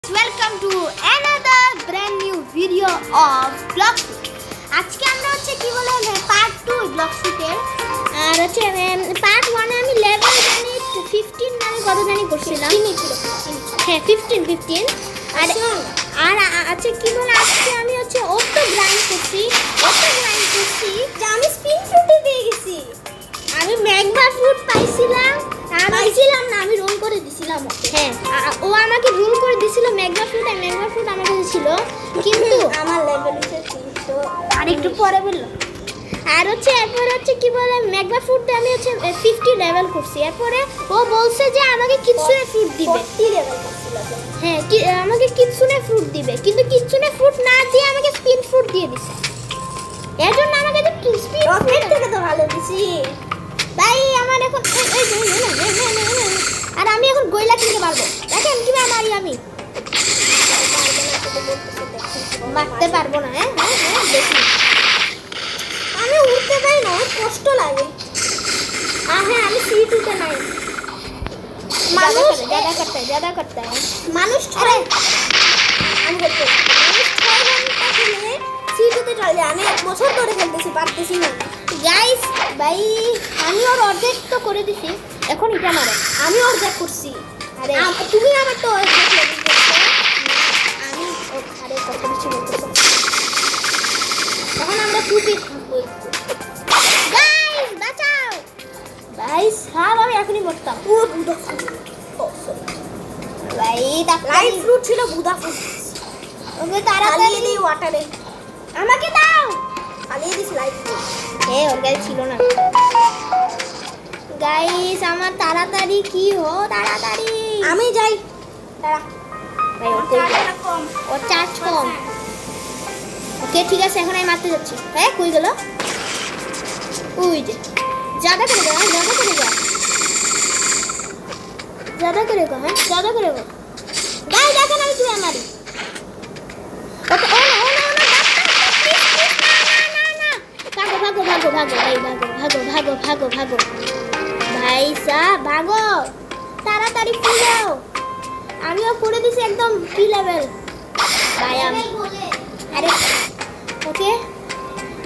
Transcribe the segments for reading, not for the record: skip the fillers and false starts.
Welcome to another brand new video of Bloxfoot. আজকে আমরা হচ্ছে কি বলে পার্ট 2 Bloxfoot-এর আর হচ্ছে পার্ট 1 এ আমি লেভেল জানি 15 মানে কত জানি করছিলাম হ্যাঁ 15 আর আচ্ছা কি বলে আজকে আমি হচ্ছে অটো গ্রাইন্ড করছি যে আমি স্পিন ফ্রুটে পেয়ে গেছি আমি ম্যাগমা ফ্রুট পাইছিলাম আমি রোল করে দিছিলাম হ্যাঁ ও আমাকে রোল করে দিছিল ম্যাগমা ফ্রুট আমার কাছে ছিল কিন্তু আমার লেভেল হচ্ছে 300 আর একটু পরে বললো আর হচ্ছে এরপরে হচ্ছে কি বলে ম্যাগমা ফ্রুট দিয়ে আমি হচ্ছে 50 লেভেল করছি এরপরে ও বলছে যে আমাকে কিৎসুনে ফ্রুট দিবে 40 লেভেল করছিল হ্যাঁ আমাকে কিৎসুনে ফ্রুট দিবে কিন্তু কিৎসুনে ফ্রুট না দিয়ে আমাকে স্পিন ফ্রুট দিয়ে দিছে এর জন্য আমাকে যে স্পিন রকেট থেকে তো ভালো দিছি ভাই আমার এখন আর আমি এখন গয়লা কিনতে পারবো দেখেন কিভাবে মারি আমি মারতে পারবো না হ্যাঁ দেখি আমি উঠতে পারি না আমার কষ্ট লাগে হ্যাঁ আমি সিট উঠে নাই মানুষ ज़्यादा करता है মানুষ ছয় আমি করতে মানুষ 6 ঘন্টা খেলে সিটুতে চলে যায় আমি 1 বছর ধরে খেলতেছি পারতেছি না গাইস ভাই আমি ওর অর্ধেক তো করে দিছি এখন এটা মারে আমি অর্ধেক করছি আরে তুমি আমার তো অর্ধেক লেভেল করছো আমি ও আরে কত কিছু বলতেছো এখন আমরা টুপি থাকবো গাইস বাঁচাও ভাই সব আমি এখনই মরতাম ও বুদা ভাই লাইট ফ্রুট ছিল বুদা ফ্রুট ওকে তাড়াতাড়ি তাড়াতাড়ি দিই ওয়াটারে আমাকে দাও চালিয়ে দিস লাইট ফ্রুট ওর কাছে ছিল না গাইস আমার তাড়াতাড়ি কি হো তাড়াতাড়ি আমি যাই দাঁড়া ভাই ওর চার্জ কম ওকে ঠিক আছে এখন আমি মারতে যাচ্ছি হ্যাঁ কই গেল ওই যে ज़्यादा करेगा ज़्यादा करेगा गाइस দেখেন আমি তুই মারি ওকে ও না ভাগো ভাই সাহেব ভাগো তাড়াতাড়ি ফুল যাও আমিও করে দিছি একদম কি লেভেল ভাই আমি আরে ওকে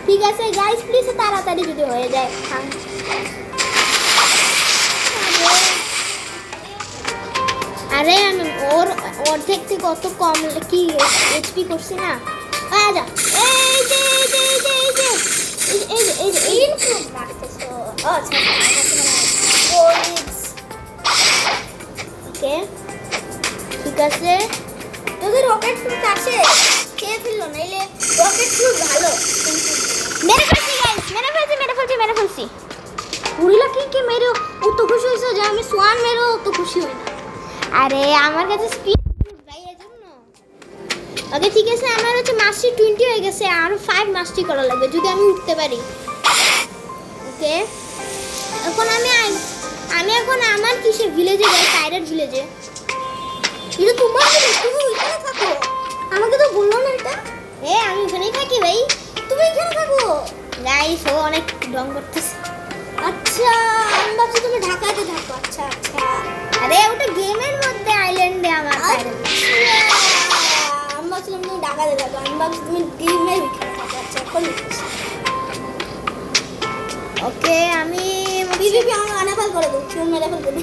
ঠিক আছে গাইস প্লিজ তাড়াতাড়ি যদি হয়ে যায় আরে আমি ওর অর্ধেক থেকে কত কম কি এইচপি করছি না আজা এই ফ্রুট মারতেছো আচ্ছা ওকে ঠিক আছে যদি রকেট ফ্রুট আসে খেয়ে ফেললো নাইলে রকেট ফ্রুট ভালো মেরে ফেলছি গাইস মেরে ফেলছি পুরিলা কি মেরে ও তো খুশি হয়েছে যে আমি সোয়ান মেরে ও তো খুশি হই না আরে আমার কাছে স্পিড ভাই এজন্য ওকে ঠিক আছে আমার হচ্ছে মাস্টার 20 হয়ে গেছে আর 5 মাস্টার করা লাগবে যদি আমি উঠতে পারি ওকে এখন আমি এখন আমার কিসে ভিলেজে যাই পাইরেট ভিলেজে এটা তোমার ভিলেজ তুমি ওইখানে থাকো আমাকে তো বললো না এটা আমি ওখানেই থাকি ভাই তুমি এখানে থাকো গাইস ও অনেক ডং করতেছে আচ্ছা আমি ভাবছি তুমি ঢাকাতে থাকো আচ্ছা আরে ওটা গেমের মধ্যে আইল্যান্ডে আমার পাইরেট আমি ভাবছিলাম তুমি ঢাকাতে থাকো আমি ভাবছি তুমি গেমের ওইখানে থাকো আচ্ছা এখন ওকে আমি বিবি আমার আনাফাল করে দাও তুমি মেরে ফেলবে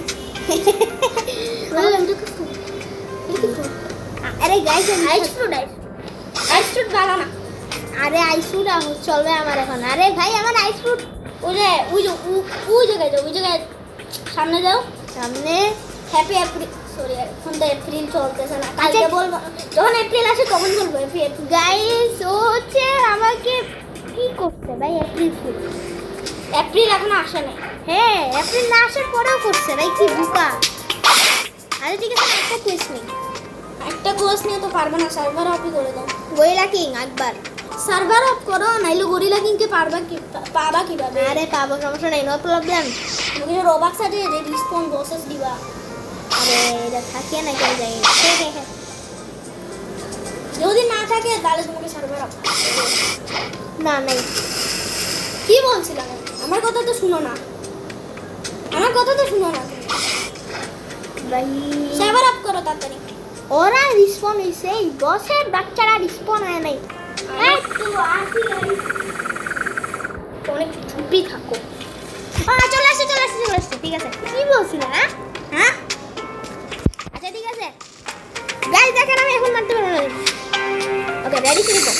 আরে গাইস আইস ফ্রুট ভালো না আরে আইস ফ্রুট চলবে আমার এখন আরে ভাই আমার আইস ফ্রুট ওই জায়গায় সামনে যাও সামনে হ্যাপি এপ্রিল সরি এখন তো এপ্রিল চলতেছে না কালকে বলবো যখন এপ্রিল আসে তখন বলবো এপ্রিল গাইস ও হচ্ছে আমাকে কি করছে ভাই এপ্রিল এখন আসে না হ্যাঁ এপ্রিল না আসার পরেও করছে ভাই কি বুকা আরে ঠিক আছে একটা কুইজ নেই একটা কোর্স নিয়ে তো পারবে না সার্ভার অফই করে দাও গরিলা কিং একবার সার্ভার অফ করো নাইলে গরিলা কিংকে পাবা কিভাবে আরে পাবো সমস্যা নেই নো প্রবলেম তুমি রোবাক্স আছে যে রিসপন্স প্রসেস দিবা আরে এটা থাকে না কেউ যাই যদি না থাকে তাহলে তোমাকে সার্ভার অফ না নাই কি বলছিলাম আমার কথা তো শুনো না ভাই সার্ভার অফ করো তাড়াতাড়ি ওরা রিসপন হইছে, এই বসের বাচ্চারা রিসপন হয় নাই। অনেক চুপি থাকো। চলে আসছে চলে আসছে চলে আসছে, ঠিক আছে। কি বলছিল না? হ্যাঁ আচ্ছা ঠিক আছে গাইস, দেখেন আমি এখন মারতে পারবো না। ওকে রেডি শুরু কর।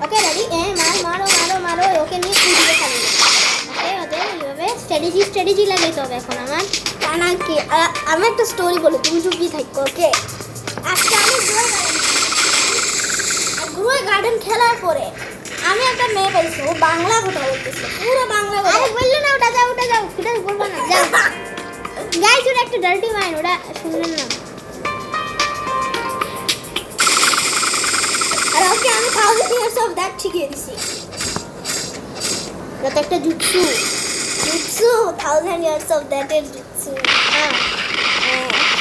ওকে রেডি, মারো মারো মারো মারো, ওকে নিয়ে কুড়িয়ে খালি। ওকে ওকে এইভাবে স্ট্র্যাটেজি লাগাইতে হবে এখন আমার। তা না কি আমি একটা স্টোরি বলি, তুমি চুপি থাকো। ওকে, আজকে আমি গ্রোয় গার্ডেন খেলার পরে আমি একটা মেয়ে পাইছি, ও বাংলা কথা বলতেছে, পুরো বাংলা কথা। আরে বললো না ওটা যাও ওটা যাও, ওটা বলবো না, যাও। গাইস ওটা একটা ডার্টি মাইন্ড, ওটা শুনলেন না। আর ওকে আমি 1000 years of that শিখিয়ে দিছি। এটা তো একটা jutsu. Jutsu 1000 years of that এর জুৎসু। হ্যাঁ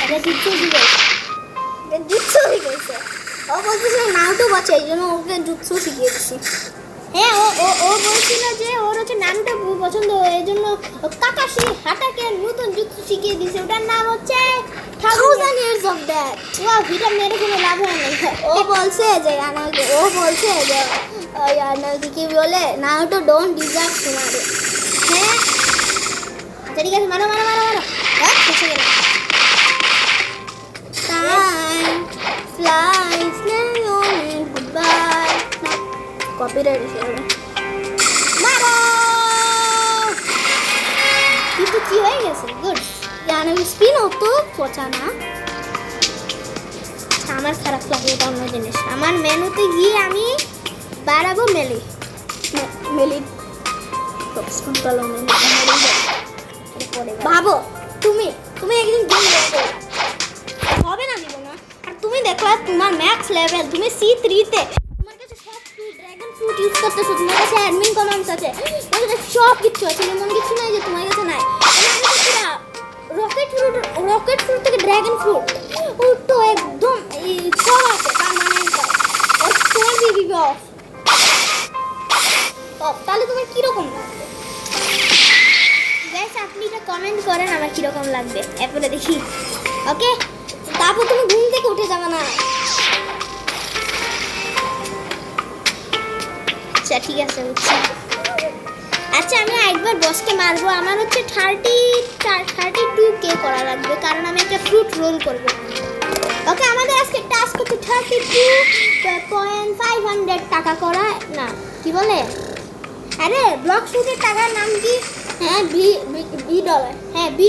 এটা জুৎসু দিবে। এটা জুৎসু শিখেছে। ও বলতেছে নারুটো বাচ্চা, এই জন্য ওকে জুৎসু শিখিয়ে দিছি। হ্যাঁ ও ও ও বলছিল যে ওর হচ্ছে নামটা পছন্দ, এই জন্য কাকাশি হাটাকে নতুন জুৎসু শিখিয়ে দিয়েছে, ওটার নাম হচ্ছে 1000 years of that। ও ভিটা মেরে কোনো লাভ হয় না। ও বলছে যে আনাকে, ও বলছে যে আনাকে কি বলে, নারুটো ডোন্ট ডিজার্ভ তোমারে। হ্যাঁ আচ্ছা ঠিক আছে, মারো মারো মারো মারো। হ্যাঁ ফেসে গেল। টাইম ফ্লাইস নাওন গুডবাই। কপিরাইট এসে যাবে। মারো। কিন্তু কি হয়ে গেছে? গুড। জানো স্পিন অত পচা না। আমার খারাপ লাগে, এটা অন্য জিনিস। আমার মেনুতে গিয়ে আমি বাড়াবো মেলি। মেলি ভাবো, তুমি তুমি একদিন গেম দেখো, হবে না দিব না। আর তুমি দেখলা তোমার ম্যাক্স লেভেল, তুমি C3 তে, তোমার কাছে সব ফ্রুট, ড্রাগন ফ্রুট ইউজ করতেছো, তোমার কাছে অ্যাডমিন কমান্ডস আছে, তোমার কাছে সব কিছু আছে, এমন কিছু নাই যে তোমার কাছে নাই। রকেট ফ্রুট থেকে ড্রাগন ফ্রুট, ও তো একদম সব আছে পার্মানেন্ট। ও তোমার দিয়ে দিবে অফ। তাহলে তোমার কিরকম লাগবে? গাইস আপনি এটা কমেন্ট করেন আমার কিরকম লাগবে, এরপরে দেখি। ওকে তারপর তুমি ঘুম থেকে উঠে যাবে না। আচ্ছা ঠিক আছে বুঝছি। আচ্ছা আমি একবার বসকে মারবো, আমার হচ্ছে 32K করা লাগবে, কারণ আমি একটা ফ্রুট রোল করব। ওকে আমাদের আজকে টাস্ক হচ্ছে 32.500 টাকা করা, না কি বলে, আরে ব্লক শুটের টাকার নাম কি? হ্যাঁ $B। হ্যাঁ $B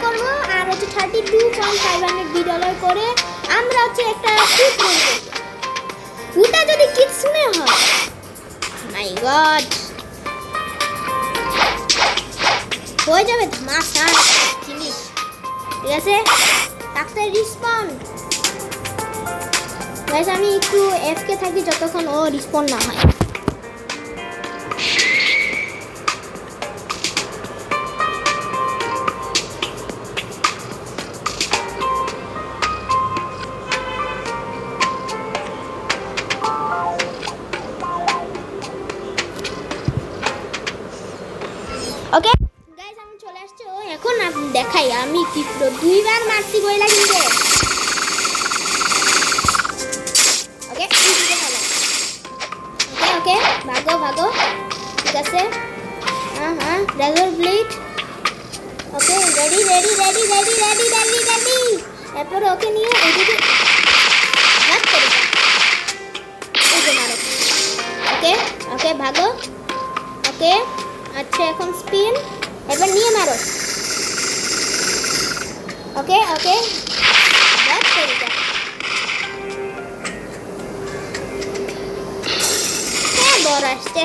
করবো, আর হচ্ছে 32.500 $B করে আমরা হচ্ছে একটা ফ্রুট রোল করবো। ফুটা যদি কিটসুনে হয়, মাই গড, হয়ে যাবে ধামাকা জিনিস। ঠিক আছে ডাক্তার রিসপন্ড। গাইস আমি একটু এফকে থাকি যতক্ষণ ও রিসপন্ড না হয়। ওকে গাইস আমি চলে আসছি, ও এখন আপনি দেখাই আমি কি পুরো 2বার মারছি গয়লা কিন্তু। ওকে ওকে ভাগো ভাগো, ঠিক আছে। হ্যাঁ dragon blade. Okay ready ready ready ready ready ready ready. এরপর ওকে নিয়ে এদিকে ভাগ করে দাও, এই যে মারো। ওকে ওকে ভাগো। ওকে আচ্ছা এখন স্পিন, এবার নিয়ে মারো। ওকে ওকে ভাগ করে দাও। হ্যাঁ বড় আসছে।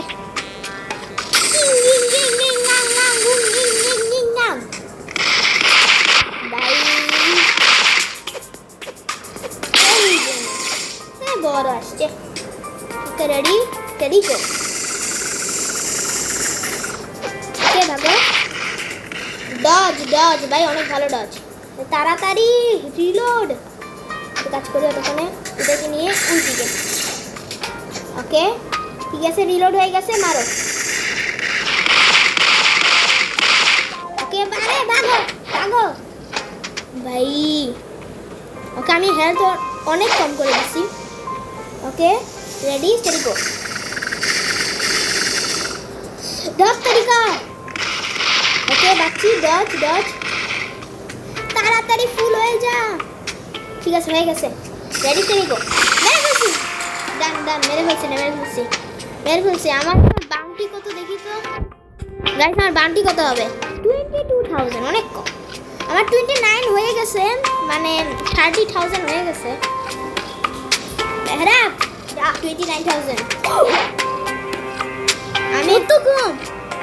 বড় আসছে। Okay ready ready go. ওকে ভাগো, ডজ ডজ ভাই অনেক ভালো ডজ। তাড়াতাড়ি রিলোড, কাজ করে ওখানে এটাকে নিয়ে উল্টিকে। ওকে ঠিক আছে রিলোড হয়ে গেছে, মারো। ওকে বারে ভাগো ভাগো, ভাই ওকে আমি হেলথ অনেক কম করে দিচ্ছি। Okay ready start go. Dodge তরিকা। ওকে বাচ্চি ডজ ডজ তাড়াতাড়ি ফুল হয়ে যা। ঠিক আছে হয়ে গেছে। রেডি স্টার্ট গো। মেরে ফেলছি। ডান ডান মেরে ফেলছি না মেরে ফেলছি। আমার বাউন্টি কত দেখি তো গাইস, আমার বাউন্টি কত হবে? 22,000, অনেক কম। আমার 29 হয়ে গেছে, মানে 30,000 হয়ে গেছে। বেহরা 29,000 আমি তো কম।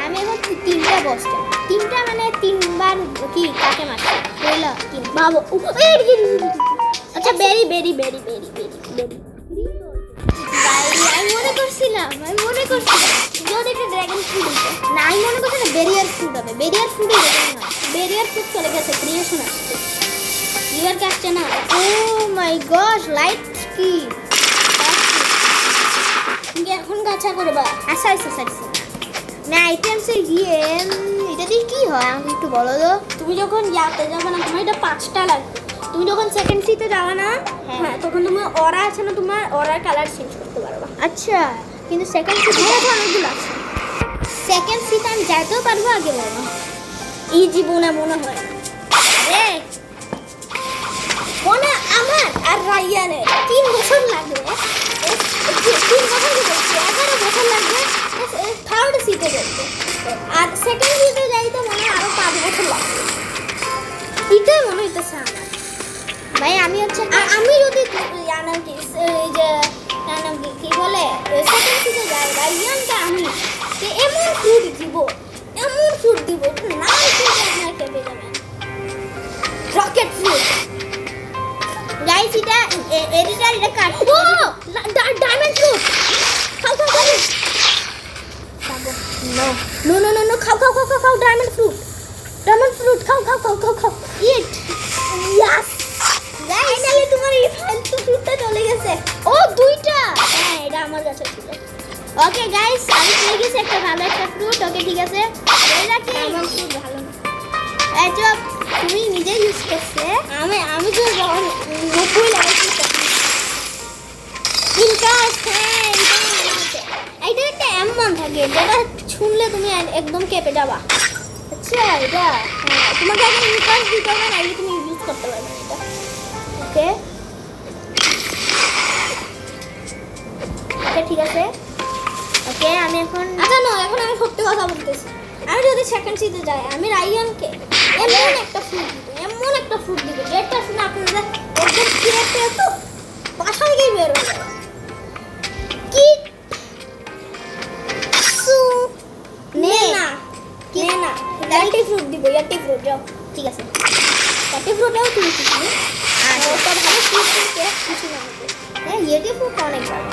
আমি এখন তিনটা বস, তিনটা মানে তিনবার কি কাকে মারছি বললা কি বাবু। আচ্ছা বেরি বেরি বেরি বেরি বেরি বেরি আমি মনে করছিলাম যদি একটা ড্রাগন ফ্রুট দিত না, আমি মনে করছি না বেরিয়ার ফ্রুট হবে। বেরিয়ার ফ্রুটই দেবে না, বেরিয়ার ফ্রুট চলে গেছে, ক্রিয়েশন আসছে, রিভার আসছে না। ও মাই গশ, লাইট কি এখন গাছা করবা? আচ্ছা আচ্ছা আচ্ছা না আইটেমসে গিয়ে এটা দিয়ে কি হয় আমাকে একটু বলো তো। তুমি যখন ইয়াতে যাবে না, তোমার এটা 5টা লাগবে। তুমি যখন সেকেন্ড সিতে যাবে না, হ্যাঁ তখন তুমি অরা আছে না, তোমার অরার কালার চেঞ্জ করতে পারবা। আচ্ছা কিন্তু সেকেন্ড সিটে অনেকগুলো আছে। সেকেন্ড সিটে আমি যাইতেও পারবো আগে বলো? এই জীবনে মনে হয় না রে মনে আমার আর রাইয়ানের 3 বছর লাগবে। 3 বছর কি বলছি, 11 বছর লাগবে থার্ড সিটে যেতে। আর সেকেন্ড সিটে যাইতে মনে হয় আরো 5 বছর লাগবে। এটাই মনে হইতেছে আমার। ভাই আমি হচ্ছে আমি যদি জানাম কি এই যে জানাম কি বলে সেকেন্ড সিটে যাই রাইয়ানটা আমি এমন ফ্রুট দিব নাম শুনতে আপনার খেপে যাবেন। রকেট ফ্রুট গাইস এটা এডিটর এটা কাট। ও ডায়মন্ড ফ্রুট খাও no no no no no খাও ডায়মন্ড ফ্রুট খাও ইট ইয়াস ফাইনালি তোমার এই ফালতু ফ্রুটটা চলে গেছে। ও দুইটা। হ্যাঁ এটা আমার কাছে ছিল। ওকে গাইস আমি পেয়ে গেছি একটা ভালো একটা ফ্রুট। ওকে ঠিক আছে এটা কি ডায়মন্ড ফ্রুট ভালো না। এই চুপ, তুমি নিজে ইউজ করছে। আমি তো যখন 90 লাগাইছি ইনকাস্ট। হ্যাঁ এইটা একটা এমন থাকে যেটা শুনলে তুমি একদম কেঁপে যাবা। আচ্ছা এটা হ্যাঁ তোমাকে আগে ইনকাস্ট দিতে হবে, নাইলে তুমি ইউজ করতে পারবে না এটা। ওকে ওকে ঠিক আছে। ওকে আমি এখন আচ্ছা না, এখন আমি সত্যি কথা বলতেছি। আমি যদি সেকেন্ড সিতে যাই, আমি রাইয়ানকে এমন একটা ফ্রুট দিব যেটা শুনে আপনারা একদম কেটে তো বাসা থেকেই বের হয়ে যাবে। কি নে না ইয়াটি ফ্রুট দিব, ইয়াটি ফ্রুট যাও। ঠিক আছে ইয়াটি ফ্রুটও তুমি কিছু আচ্ছা। ওটা ভালো ফ্রুট থেকে কিছু না হ্যাঁ ইয়েটি ফ্রুট অনেক ভালো।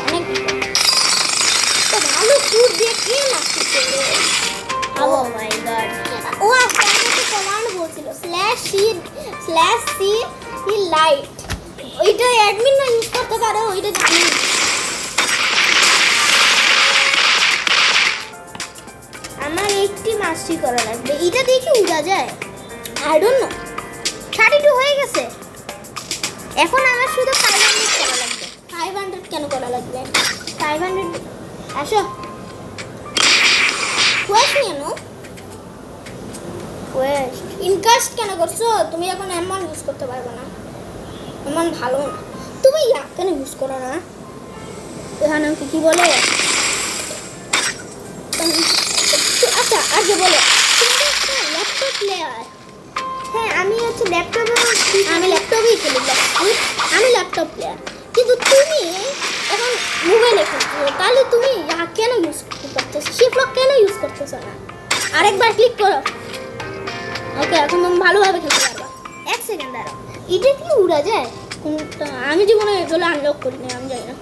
অনেক তো ভালো ফ্রুট দিয়ে কে মারছে? ও মাই গড ও আজকে আমাকে কমান্ড বলছিল /c লাইট। ওইটা অ্যাডমিন না ইউজ করতে পারে, ওইটা জানি না। আমার 80 মাস্টারি করা লাগবে। এটা দিয়ে কি উড়া যায়? I don't know. 32 হয়ে গেছে। এখন আমার শুধু 500 করা লাগবে। 500 কেন করা লাগবে? 500 আসো কোয়েস্ট নিয়ে নো। ওয়েস্ট ইনকাস্ট কেন করছো? তুমি এখন এমন ইউজ করতে পারবে না, এমন ভালো না। তুমি ইয়া কেন ইউজ করো না? এখানে কি বলে? আচ্ছা আগে বলো, তুমি একটা ল্যাপটপ প্লেয়ার। হ্যাঁ আমি হচ্ছে ল্যাপটপে আমি ল্যাপটপেই খেলি, আমি ল্যাপটপ প্লেয়ার। কিন্তু তুমি এখন মোবাইলে খেলছো, তাহলে তুমি ইয়া কেন ইউজ করতেছো? শিফট লক কেন ইউজ করতেছো না? আরেকবার ক্লিক করো। ওকে এখন তুমি ভালোভাবে খেলতে পারবা। 1 সেকেন্ড দাঁড়াও। এটা কি উড়া যায়? কোনটা? আমি জীবনে এগুলো আনলক করিনি, আমি জানি না।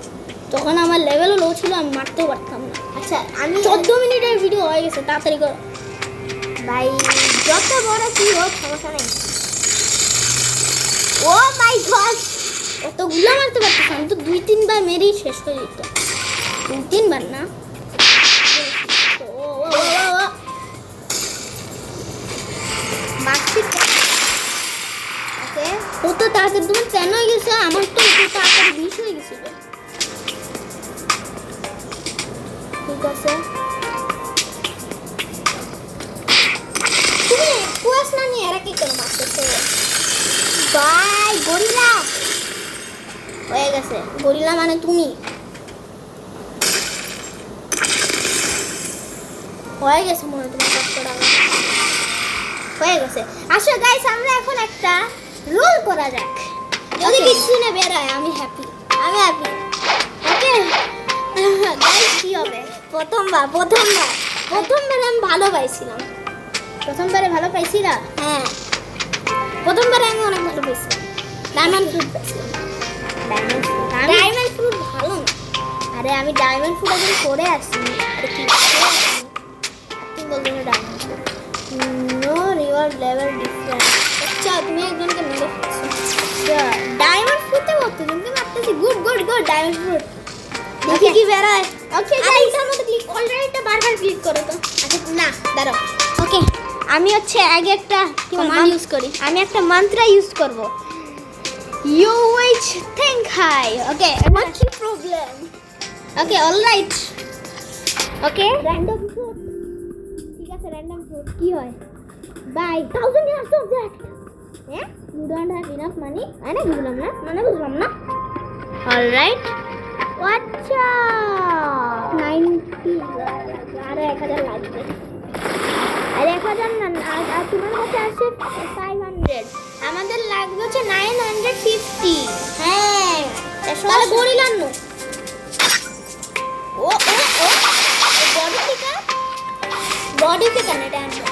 তখন আমার লেভেলও লো ছিল, আমি মারতেও পারতাম না। আচ্ছা আমি 14 মিনিটের ভিডিও হয়ে গেছে, তাড়াতাড়ি করো। ভাই যত বড় কি হোক সমস্যা নেই। ও মাই গড অতগুলো মারতে পারতাম, আমি তো 2-3 বার মেরেই শেষ করে দিতাম। 2-3 বার না। মার্কশিট ও তো তাড়াতাড়ি তোমার 10 হয়ে গেছে, আমার তো একটু তাড়াতাড়ি 20 হয়ে গেছিল। ঠিক আছে, তুমি কুয়াস না নিয়ে এরা কি কেন মারতেছে? Bye gorilla. হয়ে গেছে, গরিলা মানে তুমি। হয়ে গেছে মনে হয় তোমার 500 টাকা হয়ে গেছে। আসো গাইস, আমরা এখন একটা রোল করা যাক। যদি Okay. কিছু না বেরায় আমি হ্যাপি। ওকে গাইস, কি হবে? প্রথমবার আমি ভালো পাইছিলাম। প্রথমবারে ভালো পাইছিলা? হ্যাঁ, প্রথমবারে আমি অনেক ভালো পেয়েছিলাম। ডায়মন্ড ফ্রুট পেয়েছিলাম। ডায়মন্ড ফ্রুট ভালো না। আরে আমি ডায়মন্ড ফুড একদিন করে আসছি। আরে কি তুমি বলছো না diamond food? No reward level different. আচ্ছা, তুমি একজনকে মেরে ফেলছো। আচ্ছা, ডায়মন্ড ফুডে কতজনকে মারতেছি। Good good good, diamond food. দেখি কি বেরায়। ওকে আরে গাইস, এটার মধ্যে ক্লিক, অলরেডিটা বারবার ক্লিক করো তো। আচ্ছা না দাঁড়াও, ওকে, আমি হচ্ছে আগে একটা command use করি। আমি একটা মন্ত্র ইউজ করব। You which think high. Okay আমার কি problem? Okay alright. Okay random fruit. ঠিক আছে, র্যান্ডম ফ্রুট কি হয়? By 1000 years of that. হ্যাঁ, you don't have enough money. মানে বুঝলাম না। মানে বুঝলাম না। অলরাইট। আচ্ছা 90 আরে 1000 লাগবে। আরে 1000 না, আর তোমার কাছে আছে 500। আমাদের লাগবে হচ্ছে 950। হ্যাঁ, তাহলে তাহলে গরিলার নো। ও ও ও বডি ফিকার। বডি ফিকার না, এটা আনবো।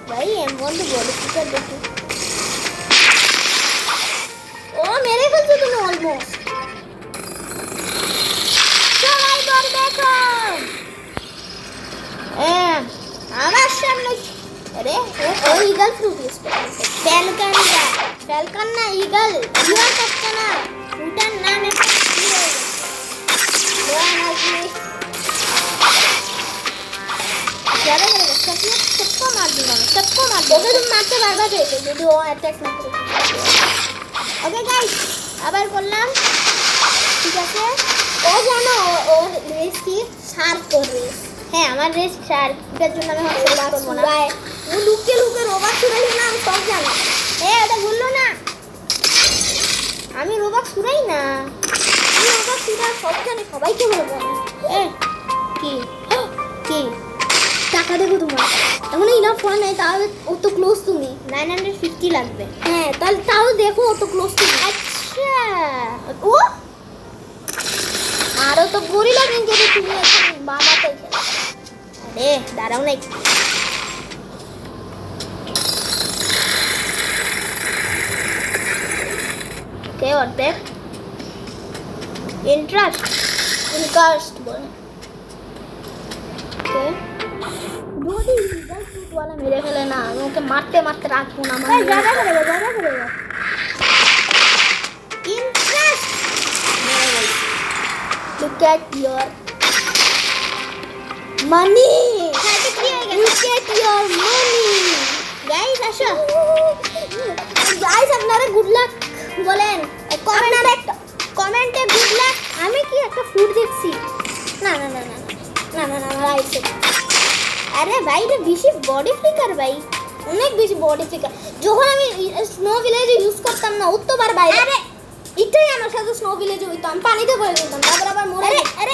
ভাই এমন তো বডি ফিকার দেখি। ও মেরে ফেলছো তুমি অলমোস্ট। সবাই বল দেখো। আমার সামনে আরে ও ইগল ফ্রুট ইউজ করতেছে। ফ্যালকনটা। ফ্যালকন না, ইগল। ইউর করছে না, ওটার নাম একটা কি হয়ে গেছে? ওয়ান আসবে। ज़्यादा करेगा सबको मार दूंगा मैं, सबको मार ওকে তুমি মারতে পারবা তো, যদি ও অ্যাটাক না করে। ওকে গাইস, আবার করলাম। ঠিক আছে, ও জানো ও রেস কি শার্প করবে। হ্যাঁ আমার রেস শার্পের জন্য আমি হসপিটাল করবো না। ও লুকিয়ে লুকিয়ে রোবট চুরাই না, আমি সব জানি। ওটা ভুললো না, আমি রোবট ছুড়াই না। আমি রোবট চুরা সব জানি, সবাইকে বলবো আমি। এ কি কি টাকা দেবো তোমার। এখন ইনাফ হয় নাই, তাহলে ও তো ক্লোজ তুমি। 950 লাগবে। হ্যাঁ, তাহলে তাও দেখো ও তো ক্লোজ তুমি। আচ্ছা ও আরও তো গরিলা নিয়ে যদি তুমি এখন বাবাতে খেলো। আরে দাঁড়াও না একটু। কে অর্ধেক ইন্টারেস্ট ইনকাস্ট বলে। কে যদি ইগল ফ্রুটওয়ালা মেরে ফেলে না, আমি ওকে মারতে মারতে রাখবো না। আমার ज़्यादा करेगा interest. Look at your money. Look at your money. Guys আসো গাইস, আপনারা গুড লাক বলেন। আপনারা একটা কমেন্টে গুড লাক। আমি কি একটা ফ্রুট দেখছি? না না না না না না না আমার আইছে। আরে ভাই রে বেশি বডি ফ্লিকার ভাই, অনেক বেশি বডি ফিকার। যখন আমি স্নো ভিলেজে ইউজ করতাম না, উত্তরবার বাইরে। আরে এটাই আমার সাথে স্নো ভিলেজে হইতো, আমি পানিতে পড়ে যেতাম, তারপর আবার মরে আরে যেতাম। আরে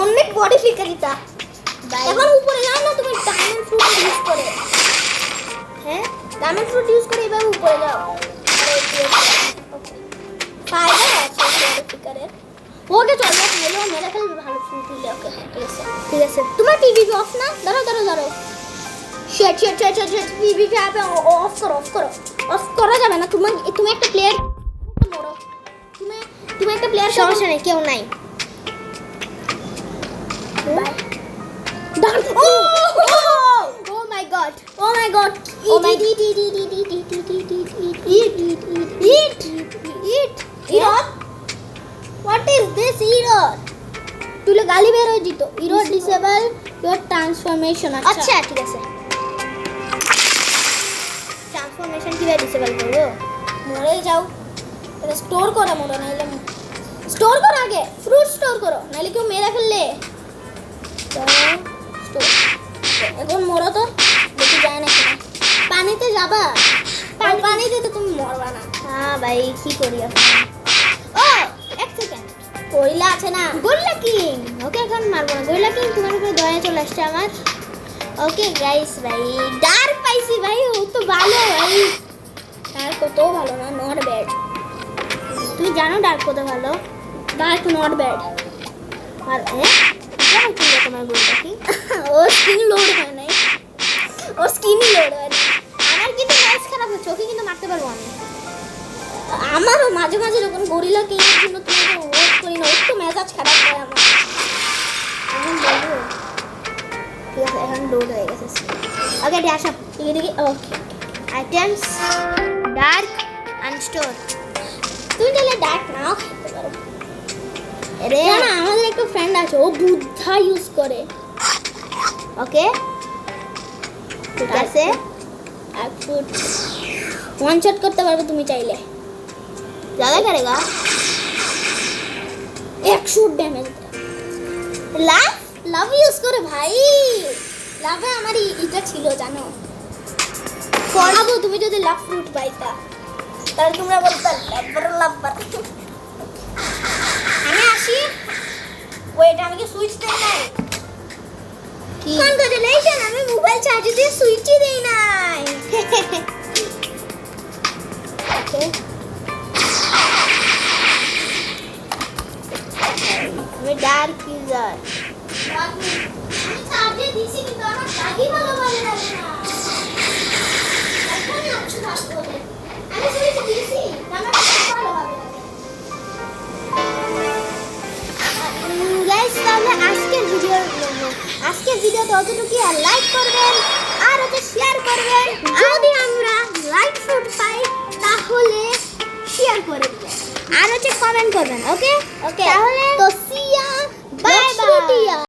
অনেক বডি ফিকার এটা। ভাই এখন উপরে যাও না তুমি ডায়মন্ড ফ্রুট ইউজ করে। হ্যাঁ ডায়মন্ড ফ্রুট ইউজ করে এভাবে উপরে যাও। ফায়দা আছে বডি ফিকারের। ওকে চলো মেলো মেরে ফেলবে ভালো ফ্রুট দিলে। ওকে ঠিক আছে। তোমার টিভি অফ না? দাঁড়াও। শেট টিভি আপে অফ করো। অফ করা যাবে না। তুমি একটা প্লেয়ার মরো। তুমি একটা প্লেয়ার সমস্যা নেই, কেউ নাই। By. Oh my god. Oh my god. Oh my- Eat. Error. What is this error? তুলে গালি বের হয়ে যেত। Error disable your transformation. আচ্ছা ঠিক আছে। কানেকশন কিভাবে ডিসেবল করবো? মরেই যাও, এটা স্টোর করো, মরো নাইলে স্টোর করো, আগে ফ্রুট স্টোর করো, নাইলে কেউ মেরে ফেললে স্টোর। এখন মরো তো, দেখি যায় না কিনা। পানিতে যাবা, পানিতে তো তুমি মরবা না। হ্যাঁ ভাই, কি করি এখন? ও, এক সেকেন্ড। কইলা আছে না, গোরিলা কিং, ওকে এখন মারবো না। গোরিলা কিং তোমার উপরে দয়া চলে আসছে আমার। ওকে গাইস ভাই, ডার্ক পাইছি ভাই, ও তো ভালো ভাই। তার কত ভালো না, নট ব্যাড। তুমি জানো ডার্ক কত ভালো? Dark not bad. আর কেমন কিনবে তোমার গোরিলা কিং? ও স্কিন লোড হয় নাই, ও স্কিনই লোড হয় না। আমার কিন্তু ম্যাচ খারাপ হচ্ছে, ওকে কিন্তু মারতে পারবো আমি। আমারও মাঝে মাঝে যখন গরিলা কিংয়ের জন্য তোমাকে ওয়েট করি না, একটু মেজাজ খারাপ হয় আমার। এখন বলবো ঠিক আছে, এখন লোড হয়ে গেছে। ওকে ড্যাশ আপ। দেখি দেখি, ওকে। Items dark আনস্টোর। তুমি তাহলে ডার্ক নাও খেতে পারো। আরে না, আমাদের একটা ফ্রেন্ড আছে, ও বুদ্ধা ইউজ করে। ওকে ঠিক আছে। এক ফুট ওয়ান শট করতে পারবে তুমি চাইলে। ज़्यादा करेगा? 100 ড্যামেজ। লাভ লাভ ইউজ করে ভাই, লাভে আমার এটা ছিল জানো, পড়াবো। তুমি যদি লাভ ফ্রুট পাইতা তাহলে তোমরা বলতে লাভবার। আমি আসি, ওয়েট, আমি কি সুইচ দেই নাই? কি কনগ্রাচুলেশন, আমি মোবাইল চার্জ দিয়ে সুইচই দেই নাই। ওকে আমি ডার্ক ইউজার। আমি চার্জে দিছি কিন্তু আমার চার্জই ভালো ভালো লাগে না। এখনই আচ্ছা থাকবে, আমি সুইচ দিছি, আমার চার্জ ভালো ভালো লাগে। গাইস, তাহলে আজকের ভিডিওতে অতটুকু। আর লাইক করবেন আর হচ্ছে শেয়ার করবেন। যদি আমরা লাইট ফুড পাই তাহলে শেয়ার করে দিবেন আর হচ্ছে কমেন্ট করবেন। ওকে ওকে, তাহলে তো সিয়া, বাই বাই বাই।